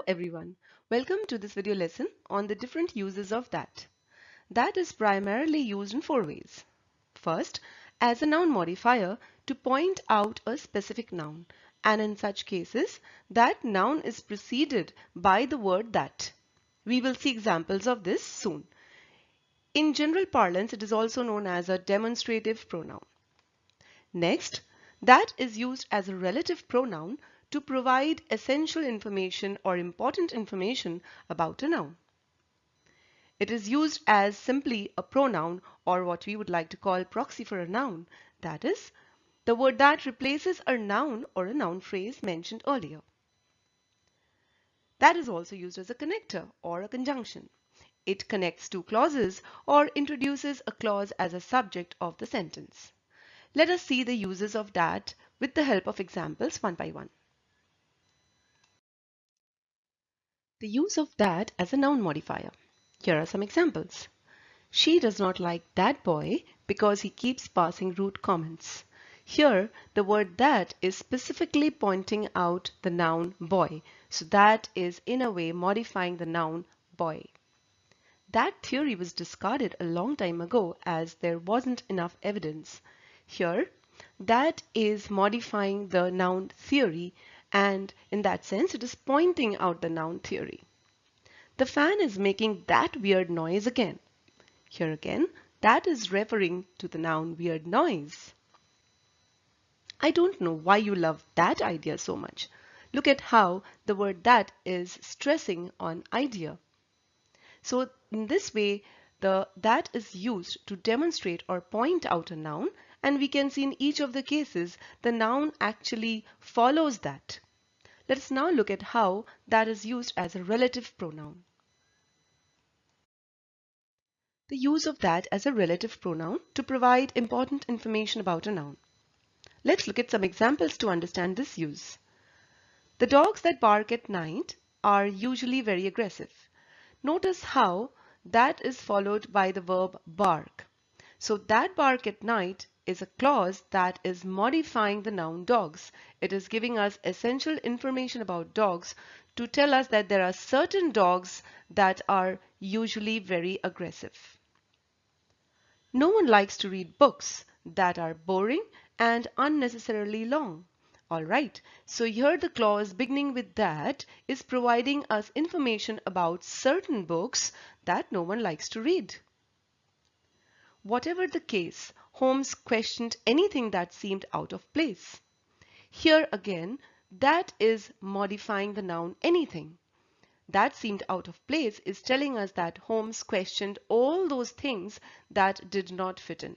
everyone, welcome to this video lesson on the different uses of that. That is primarily used in four ways. First, as a noun modifier to point out a specific noun, and in such cases, that noun is preceded by the word that. We will see examples of this soon. In general parlance, it is also known as a demonstrative pronoun. Next, that is used as a relative pronoun to provide essential information or important information about a noun. It is used as simply a pronoun or what we would like to call proxy for a noun. That is, the word that replaces a noun or a noun phrase mentioned earlier. That is also used as a connector or a conjunction. It connects two clauses or introduces a clause as a subject of the sentence. Let us see the uses of that with the help of examples one by one. The use of that as a noun modifier. Here are some examples. She does not like that boy because he keeps passing rude comments. Here, the word that is specifically pointing out the noun boy. So that is in a way modifying the noun boy. That theory was discarded a long time ago as there wasn't enough evidence. Here, that is modifying the noun theory, and in that sense it is pointing out the noun theory. The fan is making that weird noise again. Here again, that is referring to the noun weird noise. I don't know why you love that idea so much. Look at how the word that is stressing on idea. So in this way, the that is used to demonstrate or point out a noun, and we can see in each of the cases the noun actually follows that. Let us now look at how that is used as a relative pronoun. The use of that as a relative pronoun to provide important information about a noun. Let's look at some examples to understand this use. The dogs that bark at night are usually very aggressive. Notice how that is followed by the verb bark. So that bark at night is a clause that is modifying the noun dogs. It is giving us essential information about dogs to tell us that there are certain dogs that are usually very aggressive. No one likes to read books that are boring and unnecessarily long. Alright, so here the clause beginning with that is providing us information about certain books that no one likes to read. Whatever the case, Holmes questioned anything that seemed out of place. Here again, that is modifying the noun anything. That seemed out of place is telling us that Holmes questioned all those things that did not fit in.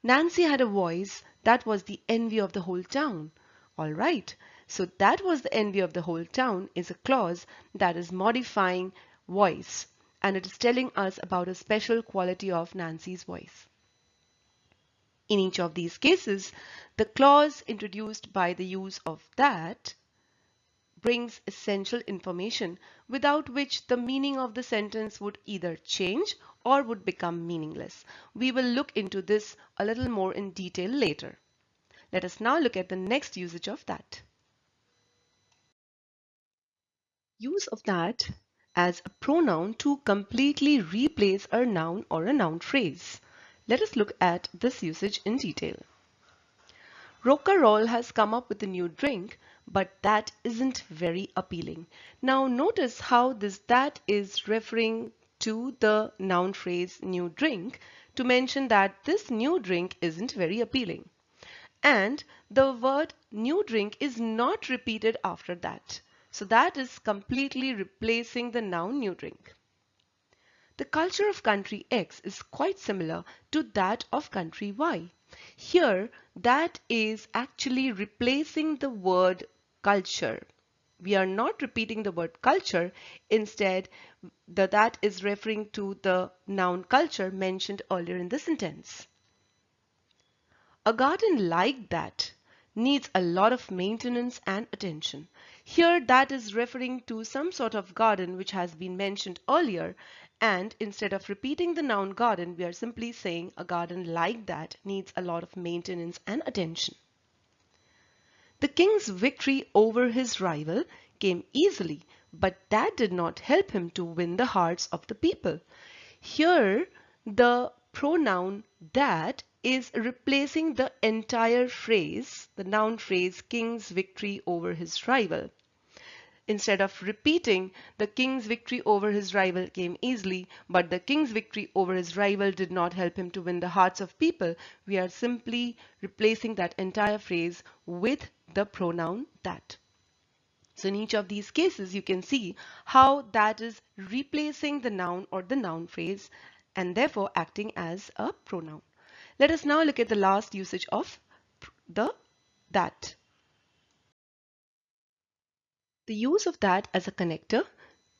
Nancy had a voice that was the envy of the whole town. All right, so that was the envy of the whole town is a clause that is modifying voice, and it is telling us about a special quality of Nancy's voice. In each of these cases, the clause introduced by the use of that brings essential information without which the meaning of the sentence would either change or would become meaningless. We will look into this a little more in detail later. Let us now look at the next usage of that. Use of that as a pronoun to completely replace a noun or a noun phrase. Let us look at this usage in detail. Rock'n'roll has come up with a new drink, but that isn't very appealing. Now notice how that is referring to the noun phrase new drink to mention that this new drink isn't very appealing. And the word new drink is not repeated after that. So that is completely replacing the noun new drink. The culture of country X is quite similar to that of country Y. Here, that is actually replacing the word culture. We are not repeating the word culture. Instead, that is referring to the noun culture mentioned earlier in the sentence. A garden like that needs a lot of maintenance and attention. Here, that is referring to some sort of garden which has been mentioned earlier, and instead of repeating the noun garden, we are simply saying a garden like that needs a lot of maintenance and attention. The king's victory over his rival came easily, but that did not help him to win the hearts of the people. Here, the pronoun that is replacing the entire phrase, the noun phrase, king's victory over his rival. Instead of repeating, the king's victory over his rival came easily, but the king's victory over his rival did not help him to win the hearts of people, we are simply replacing that entire phrase with the pronoun that. So in each of these cases, you can see how that is replacing the noun or the noun phrase and therefore acting as a pronoun. Let us now look at the last usage of the that. The use of that as a connector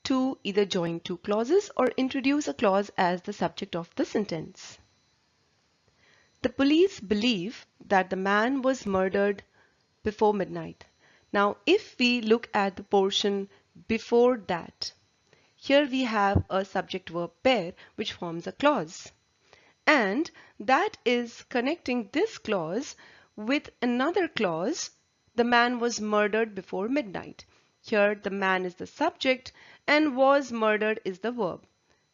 to either join two clauses or introduce a clause as the subject of the sentence. The police believe that the man was murdered before midnight. Now, if we look at the portion before that, here we have a subject-verb pair which forms a clause. And that is connecting this clause with another clause, the man was murdered before midnight. Here the man is the subject and was murdered is the verb.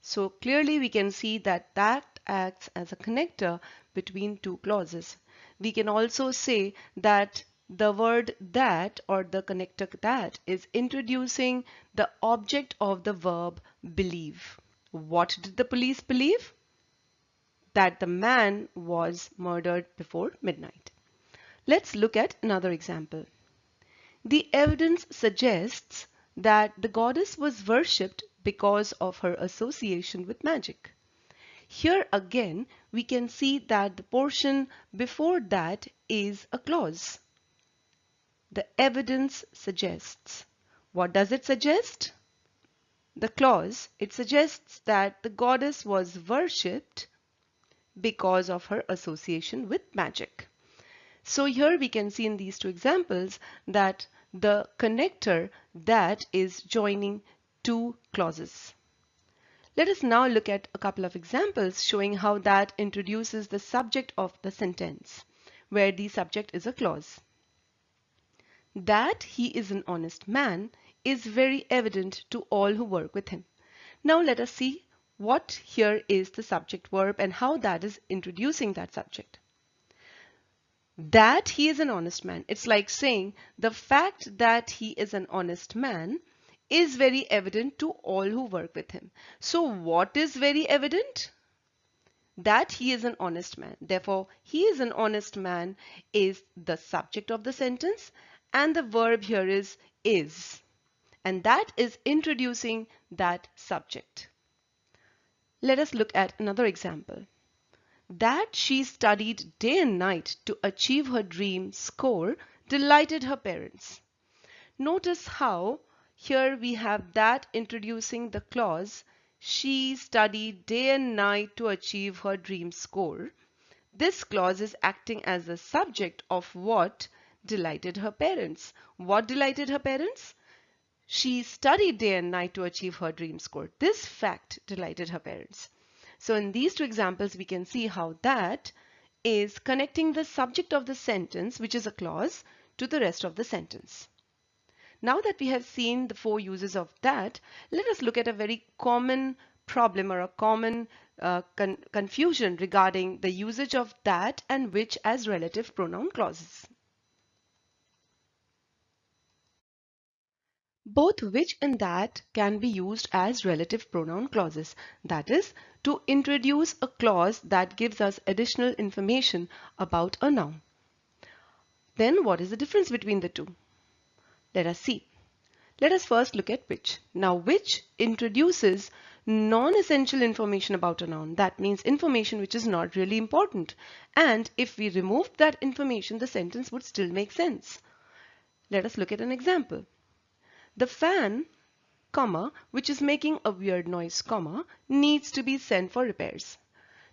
So clearly we can see that that acts as a connector between two clauses. We can also say that the word that or the connector that is introducing the object of the verb believe. What did the police believe? That the man was murdered before midnight. Let's look at another example. The evidence suggests that the goddess was worshipped because of her association with magic. Here again, we can see that the portion before that is a clause. The evidence suggests. What does it suggest? The clause, it suggests that the goddess was worshipped because of her association with magic. So here we can see in these two examples that the connector that is joining two clauses. Let us now look at a couple of examples showing how that introduces the subject of the sentence, where the subject is a clause. That he is an honest man is very evident to all who work with him. Now let us see what here is the subject verb and how that is introducing that subject. That he is an honest man. It's like saying the fact that he is an honest man is very evident to all who work with him. So what is very evident? That he is an honest man. Therefore, he is an honest man is the subject of the sentence and the verb here is. And that is introducing that subject. Let us look at another example. That she studied day and night to achieve her dream score delighted her parents. Notice how here we have that introducing the clause, she studied day and night to achieve her dream score. This clause is acting as the subject of what delighted her parents. What delighted her parents? She studied day and night to achieve her dream score. This fact delighted her parents. So in these two examples, we can see how that is connecting the subject of the sentence, which is a clause, to the rest of the sentence. Now that we have seen the four uses of that, let us look at a very common problem or a common confusion regarding the usage of that and which as relative pronoun clauses. Both which and that can be used as relative pronoun clauses. That is, to introduce a clause that gives us additional information about a noun. Then what is the difference between the two? Let us see. Let us first look at which. Now, which introduces non-essential information about a noun. That means information which is not really important. And if we removed that information, the sentence would still make sense. Let us look at an example. The fan, comma, which is making a weird noise, comma, needs to be sent for repairs.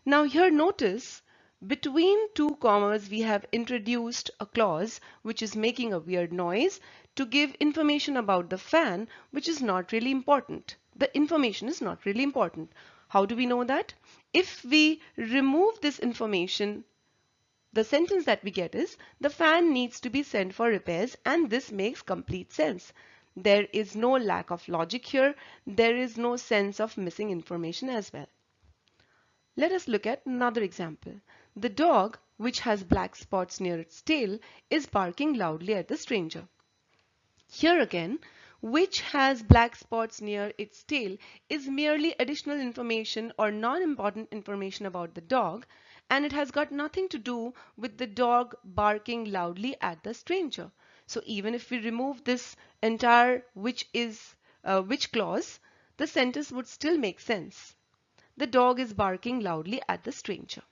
Now here notice, between two commas we have introduced a clause which is making a weird noise to give information about the fan which is not really important. The information is not really important. How do we know that? If we remove this information, the sentence that we get is, the fan needs to be sent for repairs, and this makes complete sense. There is no lack of logic here. There is no sense of missing information as well. Let us look at another example. The dog, which has black spots near its tail, is barking loudly at the stranger. Here again, which has black spots near its tail is merely additional information or non-important information about the dog, and it has got nothing to do with the dog barking loudly at the stranger. So even if we remove this entire which clause, the sentence would still make sense. The dog is barking loudly at the stranger.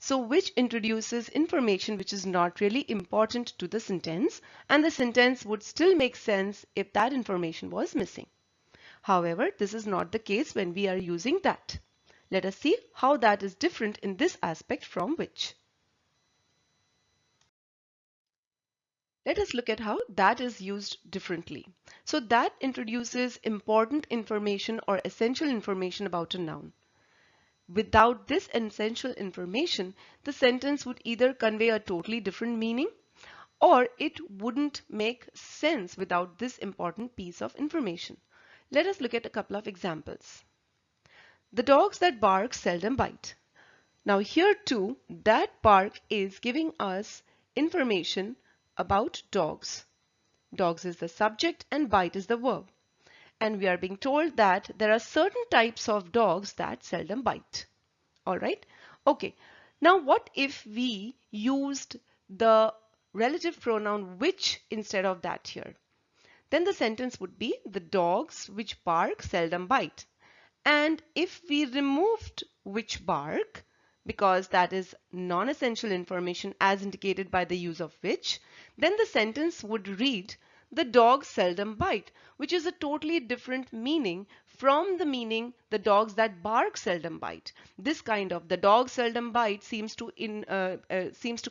So which introduces information which is not really important to the sentence, and the sentence would still make sense if that information was missing. However, this is not the case when we are using that. Let us see how that is different in this aspect from which. Let us look at how that is used differently. So that introduces important information or essential information about a noun. Without this essential information, the sentence would either convey a totally different meaning, or it wouldn't make sense without this important piece of information. Let us look at a couple of examples. The dogs that bark seldom bite. Now here too, that bark is giving us information about dogs. Dogs is the subject and bite is the verb. And we are being told that there are certain types of dogs that seldom bite. Alright, okay. Now what if we used the relative pronoun which instead of that here? Then the sentence would be the dogs which bark seldom bite. And if we removed which bark, because that is non-essential information as indicated by the use of which, then the sentence would read the dogs seldom bite, which is a totally different meaning from the meaning the dogs that bark seldom bite. This kind of the dogs seldom bite seems to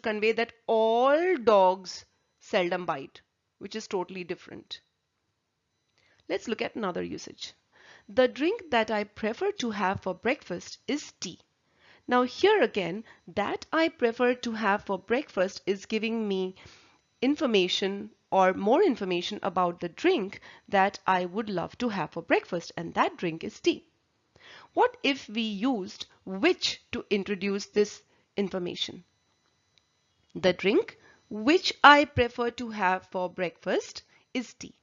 convey that all dogs seldom bite, which is totally different. Let's look at another usage. The drink that I prefer to have for breakfast is tea. Now here again, that I prefer to have for breakfast is giving me information or more information about the drink that I would love to have for breakfast, and that drink is tea. What if we used which to introduce this information? The drink which I prefer to have for breakfast is tea.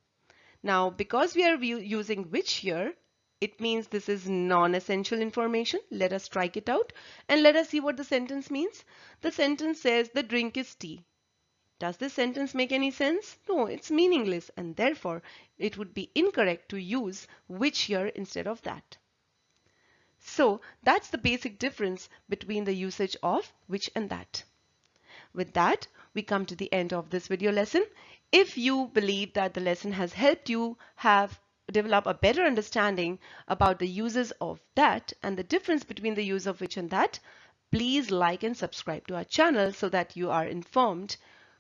Now, because we are using which here, it means this is non-essential information. Let us strike it out and let us see what the sentence means. The sentence says the drink is tea. Does this sentence make any sense? No, it's meaningless, and therefore it would be incorrect to use which here instead of that. So that's the basic difference between the usage of which and that. With that, we come to the end of this video lesson. If you believe that the lesson has helped you develop a better understanding about the uses of that and the difference between the use of which and that, please like and subscribe to our channel so that you are informed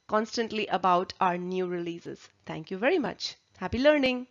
constantly about our new releases. Thank you very much. Happy learning!